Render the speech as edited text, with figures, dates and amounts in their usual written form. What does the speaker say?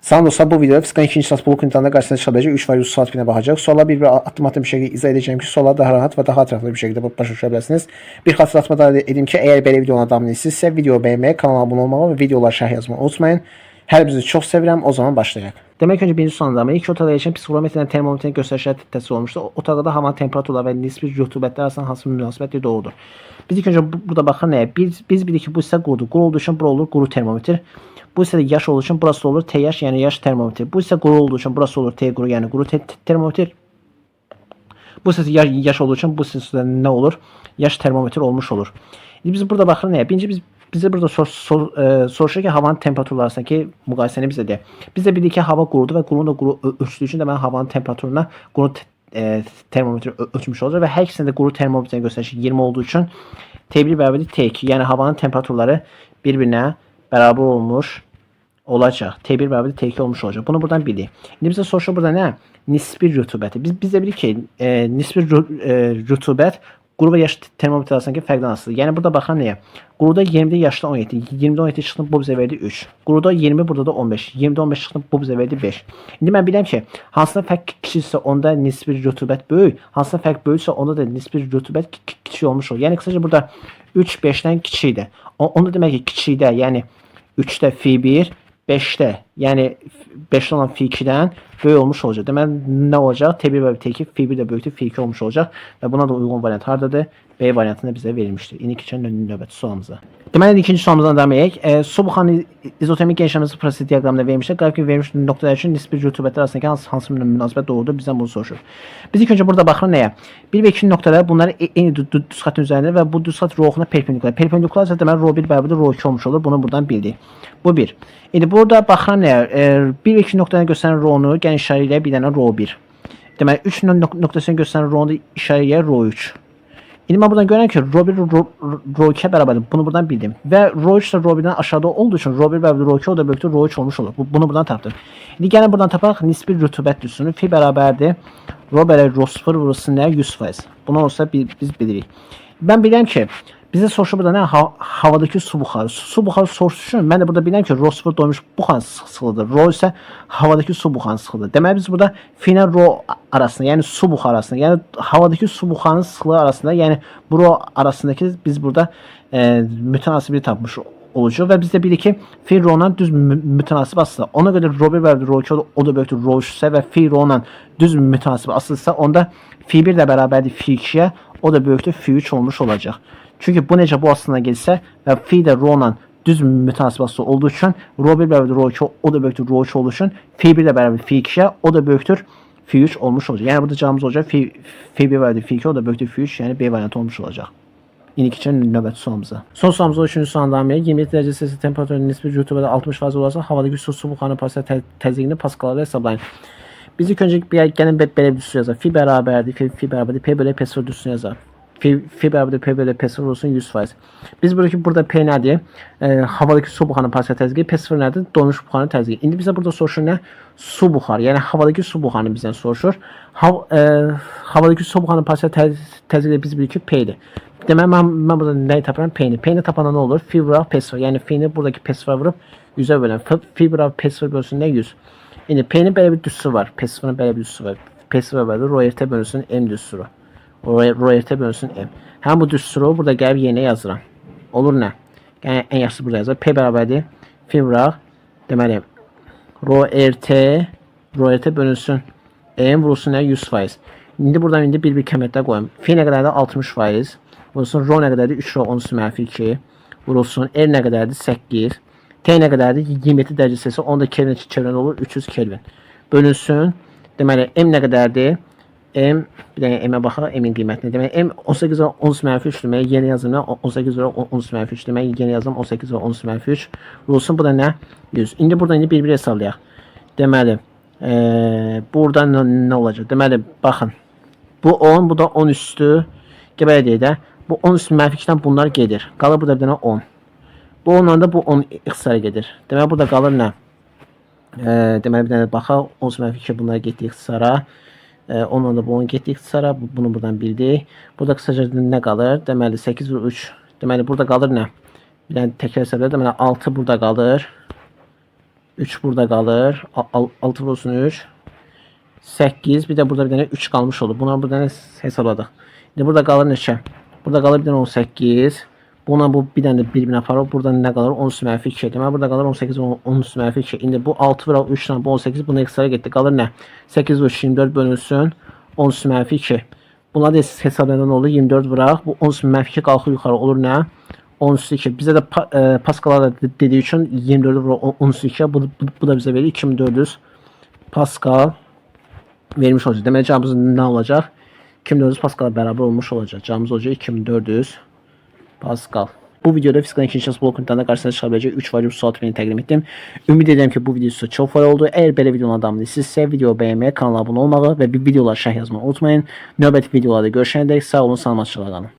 Salam dostlar, bu videoda fizikten 2. sınıf blok imtahanında qarşısına çıxacaq 3 var 100 saat binə baxacaq. Suallar bir atım bir şəkildə izah edəcəyim ki, sualları daha rahat və daha ətraflı bir şəkildə başa düşə bilərsiniz. Bir xatırlatma da edim ki, əgər belə videolara davam edirsinizsə, videoyu bəyənməyi, kanala abunə olmağı və videolara şərh yazmayı unutmayın. Hər birinizi çox sevirəm. O zaman başlayaq. Demək öncə birinci sualda ilk otaqda yerləşən psixolometrlə termometrin göstərişləri təsvir olunmuşdur. Otaqda havanın temperaturları və nisbi rütubətlər arasında hansı münasibət doğrudur? Biz ilk öncə burada baxaq nəyə? Biz bilirik ki, bu isə qurudur. Quru olduğu üçün bura olur quru termometr. Bu isə yaş olduğu üçün burası olur T yaş, yəni yaş termometr. Bu isə quru olduğu üçün burası olur T quru, yəni quru termometr. Bu isə yaş olduğu üçün bu isə nə olur? Yaş termometr olmuş olur. İndi biz burada baxırıq nəyə? Birinci bizə burada soruşur ki, havanın temperaturları arasındakı müqayisəni bizə deyək. Biz də bilirik ki, hava qurudur və qurunun da quru ölçdüyü üçün də mən havanın temperaturuna quru termometr ölçmüş olacaq və hər ikisində də quru termometrin göstərişi 20 olduğu üçün T1 bərabərdir T2. Yəni havanın temperaturları bir-birinə bərabər olmuş olacaq. T1 bərabərdir T2 olmuş olacaq. Bunu buradan bilirik. İndi bizə soruşur burada nə? Nisbi rütubəti. Biz də bilirik ki, nisbi rütubət quru və yaş termometr arasındakı fərqdən asılıdır. Yəni burada baxan nəyə? Quruda 20-də yaşda 17, 20-də 17 çıxdı, bu bizə verdi 3. Quruda 20, burada da 15, 20-də 15 çıxdı, bu bizə verdi 5. İndi mən bilirəm ki, hansına fərq kiçiksə onda nisbi rütubət böyük, hansına fərq böyüksə onda da nisbi rütubət kiçik olmuş olur. Yəni qısaca burada 3 5-dən kiçikdir. Onda demək ki, kiçikdə, yəni 3-də F1, 5-də, yəni 5-də olan F2-dən böyük olmuş olacaq. Deməli, nə olacaq? T1 və T2, F1 də böyükdür, F2 olmuş olacaq və buna da uyğun variant hardadır? B variantında bizə verilmişdir. İndi keçən növbəti sualımıza. Deməli, ikinci sualımızdan davam edək. Su buxarının izotermik genişləməsi prosesi diaqramında verilmişdir. Qrafikdə verilmiş nöqtələr üçün nisbi rütubətlər arasındakı hansı münasibət doğrudur? Bizdən bunu soruşur. Biz ilk öncə burada baxırıq nəyə? 1 və 2 nöqtələr bunlar eyni düz xəttin üzərində və bu düz xətt rho-na perpendikular. Perpendikular isə deməli rho1 bərabərdir rho2 olmuş olur. Bunu buradan bildik. Bu 1. İndi burada baxıram nəyə? 1 və 2 nöqtəni göstərən rho-nu gəlin işarəyə bir dənə rho1. Deməli 3 nöqtəsini göstərən rho-nu işarəyə rho3. İndi mən buradan görürəm ki, rho1 rho2-yə bərabərdir. Bunu buradan bildim. Və rho3 də rho1-dən aşağıda olduğu üçün rho1 bərabərdir rho2, o da böyükdür rho3 olmuş olur. Bunu buradan tapdım. İndi gəlin buradan tapaq nisbi rütubət düzsünü. Fi bərabərdir rho bərabər rho0 vurulsun nə? 100%. Bunu olsa biz bilirik. Mən bilirəm ki, bizə soruşur burada nə? Havadakı su buxarı. Su buxarı soruşur. Mən də burada bilirəm ki, rho0 doymuş buxarın sıxılığıdır. Rho isə havadakı su buxarının sıxılığıdır. Deməli biz burada fi ilə rho arasında, yəni su buxarı arasında, yəni havadakı su buxarının sıxılığı arasında, yəni bu rho arasındakı biz burada mütənasibi tapmış olacaq və biz də bilirik ki, fi rho-la düz mütənasib asılıdır. Ona görə rho1 bərabərdir rho2, o da böyükdür rho3-sə və fi rho-la düz mütənasib asılıdırsa, onda fi1 də bərabərdir fi2-yə, o da böyükdür fi3 olmuş olacaq. Çünki bu necə bu aslına gəlsə və fi də rho-la düz mütənasib asılı olduğu üçün rho1 bərabərdir rho2, o da böyükdür rho3 olduğu üçün fi1 də bərabərdir fi2-yə, o da böyükdür fi3 olmuş olacaq. Yəni burada cavabımız olacaq fi1 bərabərdir fi2, o da böyükdür fi3, yəni B variantı olmuş olacaq. İndi keçən növbəti sualımıza. Son sualımıza 3-cü sualdan davam edək. 27 dərəcə Selsi temperaturun nisbi rütubəti 60% olarsa, havadakı su buxarının parçası təzyiqini paskallarda hesablayın. Biz ilk öncə gəlin belə bir düzsü yazaq. Fi bərabərdir, P bölü P0 düzsünü yazaq. Fi bərabərdir P bölü P0 olsun 100%. Biz burada P nədir? Havadakı su buxarının parçası təzyiqi, P0 nədir? Donmuş buxarının təzyiqi. İndi bizə burada soruşur nə? Su buxarı, yəni havadakı su buxarını bizdən soruşur. Havadakı su buxarının parçası təzyiqi biz bilirik ki, P-dir. Deməli, mən burada nəyi tapıram? P-ni. P-ni tapanda nə olur? Fi vuraq P0. Yəni Fi-ni buradakı P0 vurub 100-ə böləm. Fi vuraq P0 bölsün nə? 100. İndi P-nin belə bir düzsü var. P0-ın belə bir düzsü var. P0 bərabərdir rho1 bölünsün M düzsürü. Rho1 bölünsün M. Həm bu düzsürü burada gəlib yerinə yazıram. Olur nə? Yəni ən yaxşısı burada yazır. P bərabərdir. Fi vuraq. Deməli, rho1 bölünsün M vurulsun nə? 100%. İndi buradan bir kəmətdə qoyum. Fi nə qədərdir? 60%. Vurulsun rho nə qədərdir? 3 rho 10-2. Vurulsun R nə qədərdir? 8. T nə qədərdir? 27 dərəcə Selsi, onu da Kelvin çevirən olur 300 Kelvin. Bölünsün. Deməli, M nə qədərdir? M, bir dənə M-ə baxaq, M-in qiymətini. Deməli, M 18 və 10-3 deməli, yeni yazım 18 və 10-3 deməli, yeni yazım 18 və 10-3. Vurulsun, bu da nə? 100. İndi buradan bir-bir hesablayaq. Deməli, burada nə olacaq? Deməli, baxın. Bu 10, bu da 10 üstü. Belə deyək də, bu 10 üstü -2-dən bunlar gedir. Qalır burada bir dənə 10. Bu ondan da bu 10 ixtisara gedir. Deməli, burada qalır nə? Deməli, bir dənə baxaq. 10-2 bunlar getdi ixtisara. Ondan da bu 10 getdi ixtisara. Bunu buradan bildik. Burada qısaca nə qalır? Deməli, 8 və 3. Deməli, burada qalır nə? Bir dənə təkrar hesablayaq. Deməli, 6 burada qalır. 3 burada qalır. 6 vurulsun 3. 8. Bir də burada bir dənə 3 qalmış oldu. Bunları burada hesabladıq. İndi burada qalır neçə? Burada qalır bir dənə 18. Buna bu bir dənə də bir-birinə aparıb. Burada nə qalır? 10 üstü mənfi 2. Deməli burada qalır 18 10 üstü mənfi 2. İndi bu 6 vuraq 3 bu 18. Bunu ekstra getdi. Qalır nə? 8 vur 24 bölünsün 10 üstü mənfi 2. Buna da hesablanan oldu. 24 vuraq. Bu 10 üstü mənfi 2 qalxır yuxarı olur nə? 10 üstü 2. Bizə də Pascal dediği üçün 24 vuraq 10 üstü 2. Bu da bizə verir 2400 Pascal vermiş olacaq. Deməli cavabımız nə olacaq? 2400 Pascal'a bərabər olmuş olacaq. Cavabımız olacaq 2400 Pascal. Bu videoda fizikanın ikinci şans blok imtahanında qarşısına çıxa biləcək 3 variant sual tipini təqdim etdim. Ümid edirəm ki, bu video sizə çox faydalı oldu. Əgər belə videonun adamı sizsə, video bəyənməyi, kanala abunə olmağı və videolara şərh yazmağı unutmayın. Növbəti videolarda görüşənədək sağ olun, salamatçılıqla qalın.